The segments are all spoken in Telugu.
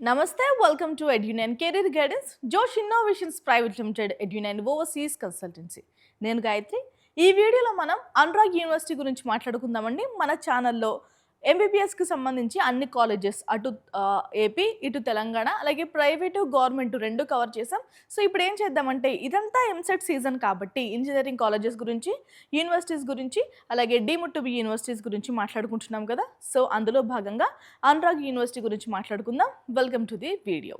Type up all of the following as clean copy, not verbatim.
Namaste, welcome to EduNine Career Guidance, Josh Innovations Private Limited, EduNine Overseas Consultancy. నేను గాయత్రి. ఈ వీడియోలో మనం అనురాగ్ యూనివర్సిటీ గురించి మాట్లాడుకుందామండి. మన ఛానల్లో ఎంబీబీఎస్కి సంబంధించి అన్ని కాలేజెస్ అటు ఏపీ ఇటు తెలంగాణ అలాగే ప్రైవేటు గవర్నమెంట్ రెండు కవర్ చేసాం. సో ఇప్పుడు ఏం చేద్దామంటే ఇదంతా ఎంసెట్ సీజన్ కాబట్టి ఇంజనీరింగ్ కాలేజెస్ గురించి, యూనివర్సిటీస్ గురించి అలాగే డీమ్డ్ టు బి యూనివర్సిటీస్ గురించి మాట్లాడుకుంటున్నాం కదా. సో అందులో భాగంగా అనురాగ్ యూనివర్సిటీ గురించి మాట్లాడుకుందాం. Welcome to the video.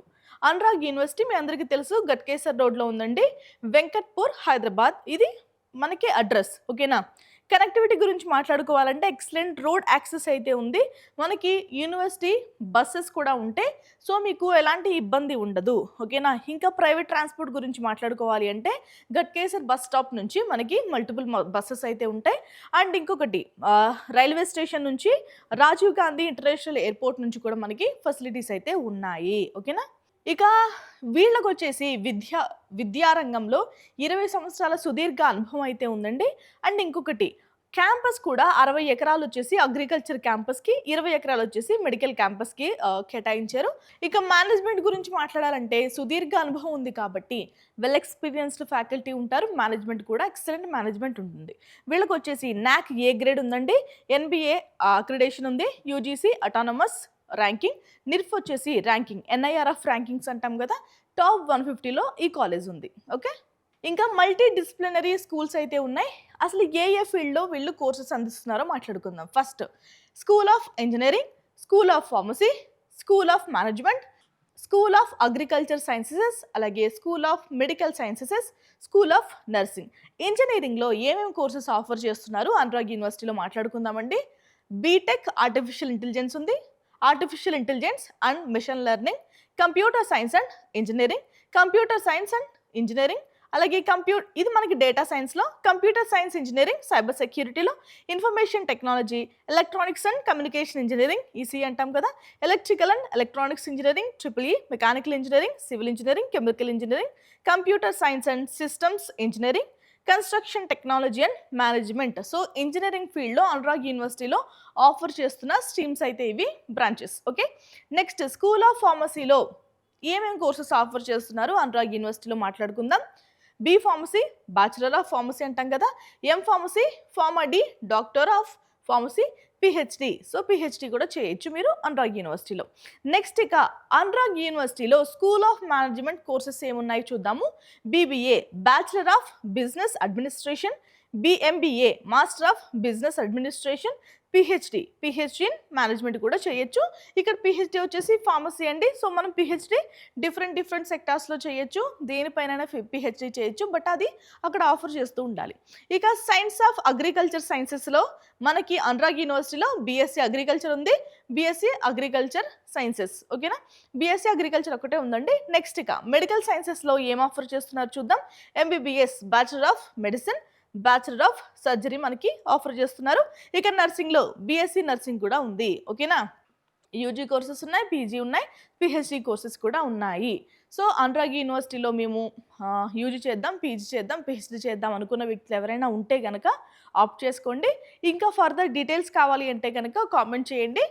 Anurag university మీ అందరికీ తెలుసు, గట్కేసర్ రోడ్లో ఉందండి, వెంకట్పూర్, హైదరాబాద్. ఇది మనకి అడ్రస్, ఓకేనా. కనెక్టివిటీ గురించి మాట్లాడుకోవాలంటే ఎక్సలెంట్ రోడ్ యాక్సెస్ అయితే ఉంది. మనకి యూనివర్సిటీ బస్సెస్ కూడా ఉంటాయి, సో మీకు ఎలాంటి ఇబ్బంది ఉండదు, ఓకేనా. ఇంకా ప్రైవేట్ ట్రాన్స్పోర్ట్ గురించి మాట్లాడుకోవాలి అంటే గట్కేసర్ బస్ స్టాప్ నుంచి మనకి మల్టిపుల్ బస్సెస్ అయితే ఉంటాయి. అండ్ ఇంకొకటి రైల్వే స్టేషన్ నుంచి రాజీవ్ గాంధీ ఇంటర్నేషనల్ ఎయిర్పోర్ట్ నుంచి కూడా మనకి ఫెసిలిటీస్ అయితే ఉన్నాయి, ఓకేనా. ఇక వీళ్ళకు వచ్చేసి విద్యారంగంలో 20 సంవత్సరాల సుదీర్ఘ అనుభవం అయితే ఉందండి. అండ్ ఇంకొకటి క్యాంపస్ కూడా 60 ఎకరాలు వచ్చేసి అగ్రికల్చర్ క్యాంపస్కి, 20 ఎకరాలు వచ్చేసి మెడికల్ క్యాంపస్కి కేటాయించారు. ఇక మేనేజ్మెంట్ గురించి మాట్లాడాలంటే సుదీర్ఘ అనుభవం ఉంది కాబట్టి వెల్ ఎక్స్పీరియన్స్డ్ ఫ్యాకల్టీ ఉంటారు. మేనేజ్మెంట్ కూడా ఎక్సలెంట్ మేనేజ్మెంట్ ఉంటుంది. వీళ్ళకి వచ్చేసి నాక్ ఏ గ్రేడ్ ఉందండి, ఎన్బిఏ అక్రిడేషన్ ఉంది, యూజీసీ అటానమస్ ర్యాంకింగ్, నిర్ఫ్ వచ్చేసి ర్యాంకింగ్, ఎన్ఐఆర్ఎఫ్ ర్యాంకింగ్స్ అంటాం కదా, టాప్ 150లో ఈ కాలేజ్ ఉంది, ఓకే. ఇంకా మల్టీ డిసిప్లినరీ స్కూల్స్ అయితే ఉన్నాయి. అసలు ఏ ఫీల్డ్లో వీళ్ళు కోర్సెస్ అందిస్తున్నారో మాట్లాడుకుందాం. First school of engineering, school of pharmacy, school of management, school of agriculture sciences, అలాగే school of medical sciences, school of nursing. ఇంజనీరింగ్లో ఏమేమి కోర్సెస్ ఆఫర్ చేస్తున్నారు అనురాగ్ యూనివర్సిటీలో మాట్లాడుకుందామండి. బీటెక్ ఆర్టిఫిషియల్ ఇంటెలిజెన్స్ ఉంది, artificial intelligence and machine learning, computer science and engineering, computer science and engineering, అలాగే ఇది మనకి డేటా సైన్స్లో, కంప్యూటర్ సైన్స్ ఇంజనీరింగ్, సైబర్ సెక్యూరిటీలో, information technology, electronics and communication engineering EC అంటాం కదా, electrical and electronics engineering, triple E, mechanical engineering, civil engineering, chemical engineering, computer science and systems engineering, construction technology and management. So engineering ఫీల్డ్లో అనురాగ్ యూనివర్సిటీలో ఆఫర్ చేస్తున్న స్ట్రీమ్స్ అయితే ఇవి branches, okay. Next school of ఫార్మసీలో ఏమేమి కోర్సెస్ ఆఫర్ చేస్తున్నారు అనురాగ్ యూనివర్సిటీలో మాట్లాడుకుందాం. B pharmacy, bachelor of pharmacy అంటాం కదా, M pharmacy, Pharm D, doctor of pharmacy, PhD. So PhD కూడా చేయొచ్చు మీరు అనురాగ్ యూనివర్సిటీలో. నెక్స్ట్ ఇక అనురాగ్ యూనివర్సిటీలో స్కూల్ ఆఫ్ మేనేజ్మెంట్ కోర్సెస్ ఏమున్నాయి చూద్దాము. BBA, bachelor of business administration, MBA, master of business administration, PhD in management కూడా చేయొచ్చు. ఇక్కడ పిహెచ్డి వచ్చేసి ఫార్మసీ అండి. సో మనం పిహెచ్డి డిఫరెంట్ సెక్టార్స్లో చేయొచ్చు, దేనిపైన పిహెచ్డి చేయొచ్చు, బట్ అది అక్కడ ఆఫర్ చేస్తూ ఉండాలి. ఇక సైన్స్ ఆఫ్ అగ్రికల్చర్ సైన్సెస్లో మనకి అనురాగ్ యూనివర్సిటీలో బీఎస్సీ అగ్రికల్చర్ ఉంది, బీఎస్సీ అగ్రికల్చర్ సైన్సెస్, ఓకేనా. బీఎస్సీ అగ్రికల్చర్ ఒకటే ఉందండి. నెక్స్ట్ ఇక మెడికల్ సైన్సెస్లో ఏం ఆఫర్ చేస్తున్నారు చూద్దాం. MBBS, bachelor of medicine, bachelor of surgery మనకి ఆఫర్ చేస్తున్నారు. ఇక నర్సింగ్లో బీఎస్సీ నర్సింగ్ కూడా ఉంది, ఓకేనా. యూజీ కోర్సెస్ ఉన్నాయి, పీజీ ఉన్నాయి, పిహెచ్డి కోర్సెస్ కూడా ఉన్నాయి. సో అనురాగ్ యూనివర్సిటీలో మేము యూజీ చేద్దాం, పీజీ చేద్దాం, పిహెచ్డి చేద్దాం అనుకున్న వ్యక్తులు ఎవరైనా ఉంటే కనుక ఆప్ట్ చేసుకోండి. ఇంకా ఫర్దర్ డీటెయిల్స్ కావాలి అంటే కనుక కామెంట్ చేయండి.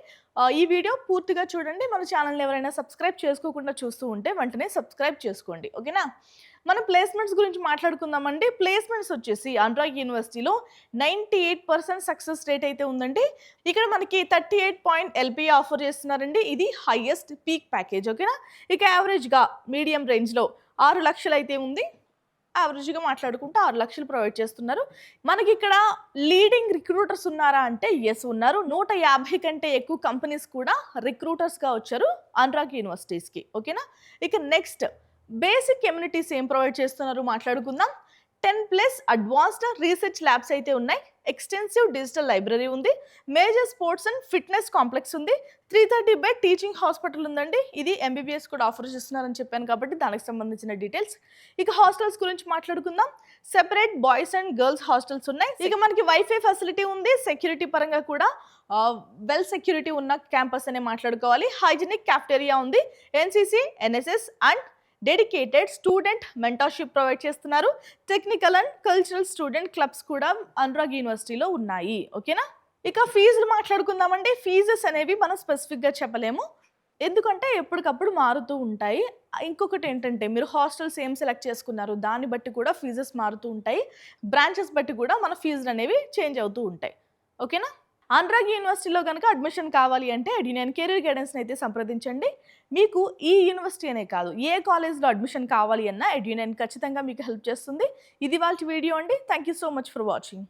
ఈ వీడియో పూర్తిగా చూడండి. మన ఛానల్ని ఎవరైనా సబ్స్క్రైబ్ చేసుకోకుండా చూస్తూ ఉంటే వెంటనే సబ్స్క్రైబ్ చేసుకోండి, ఓకేనా. మనం ప్లేస్మెంట్స్ గురించి మాట్లాడుకుందామండి. ప్లేస్మెంట్స్ వచ్చేసి అనురాగ్ యూనివర్సిటీలో 98% సక్సెస్ రేట్ అయితే ఉందండి. ఇక్కడ మనకి 38 ఎల్పీ ఆఫర్ చేస్తున్నారండి. ఇది హైయెస్ట్ పీక్ ప్యాకేజ్, ఓకేనా. ఇక యావరేజ్గా మీడియం రేంజ్లో 6 లక్షలు అయితే ఉంది. యావరేజ్గా మాట్లాడుకుంటే 6 లక్షలు ప్రొవైడ్ చేస్తున్నారు. మనకి ఇక్కడ లీడింగ్ రిక్రూటర్స్ ఉన్నారా అంటే ఎస్ ఉన్నారు. 150 కంటే ఎక్కువ కంపెనీస్ కూడా రిక్రూటర్స్గా వచ్చారు అనురాగ్ యూనివర్సిటీస్కి, ఓకేనా. ఇక నెక్స్ట్ బేసిక్ కమ్యూనిటీస్ ఏం ప్రొవైడ్ చేస్తున్నారు మాట్లాడుకుందాం. 10+ అడ్వాన్స్డ్ రీసెర్చ్ ల్యాబ్స్ అయితే ఉన్నాయి, ఎక్స్టెన్సివ్ డిజిటల్ లైబ్రరీ ఉంది, major sports and fitness complex ఉంది, 330 బెడ్ టీచింగ్ హాస్పిటల్ ఉందండి. ఇది ఎంబీబీఎస్ కూడా ఆఫర్ చేస్తున్నారని చెప్పాను కాబట్టి దానికి సంబంధించిన డీటెయిల్స్. ఇక హాస్టల్స్ గురించి మాట్లాడుకుందాం. Separate boys and girls hostels ఉన్నాయి. ఇక మనకి వైఫై ఫెసిలిటీ ఉంది. సెక్యూరిటీ పరంగా కూడా వెల్ సెక్యూరిటీ ఉన్న క్యాంపస్ అనే మాట్లాడుకోవాలి. హైజీనిక్ క్యాఫ్టేరియా ఉంది, NCC, NSS and dedicated student mentorship provide చేస్తున్నారు. Technical and cultural student clubs కూడా అనురాగ్ యూనివర్సిటీలో ఉన్నాయి, ఓకేనా. ఇక ఫీజులు మాట్లాడుకుందామండి. ఫీజెస్ అనేవి మనం స్పెసిఫిక్గా చెప్పలేము. ఎందుకంటే ఎప్పటికప్పుడు మారుతూ ఉంటాయి. ఇంకొకటి ఏంటంటే మీరు హాస్టల్స్ ఏం సెలెక్ట్ చేసుకున్నారు దాన్ని బట్టి కూడా ఫీజెస్ మారుతూ ఉంటాయి. బ్రాంచెస్ బట్టి కూడా మన ఫీజులనేవి చేంజ్ అవుతూ ఉంటాయి. ఓకేనా? అనురాగ్ యూనివర్సిటీలో గనుక అడ్మిషన్ కావాలి అంటే ఎడ్యునైన్ కెరీర్ గైడెన్స్‌ని అయితే సంప్రదించండి. మీకు ఈ యూనివర్సిటీ అనే కాదు, ఏ కాలేజ్‌లో అడ్మిషన్ కావాలి అన్నా ఎడ్యునైన్ ఖచ్చితంగా మీకు హెల్ప్ చేస్తుంది. ఇది ఇవాల్టి వీడియో అండి. Thank you so much for watching.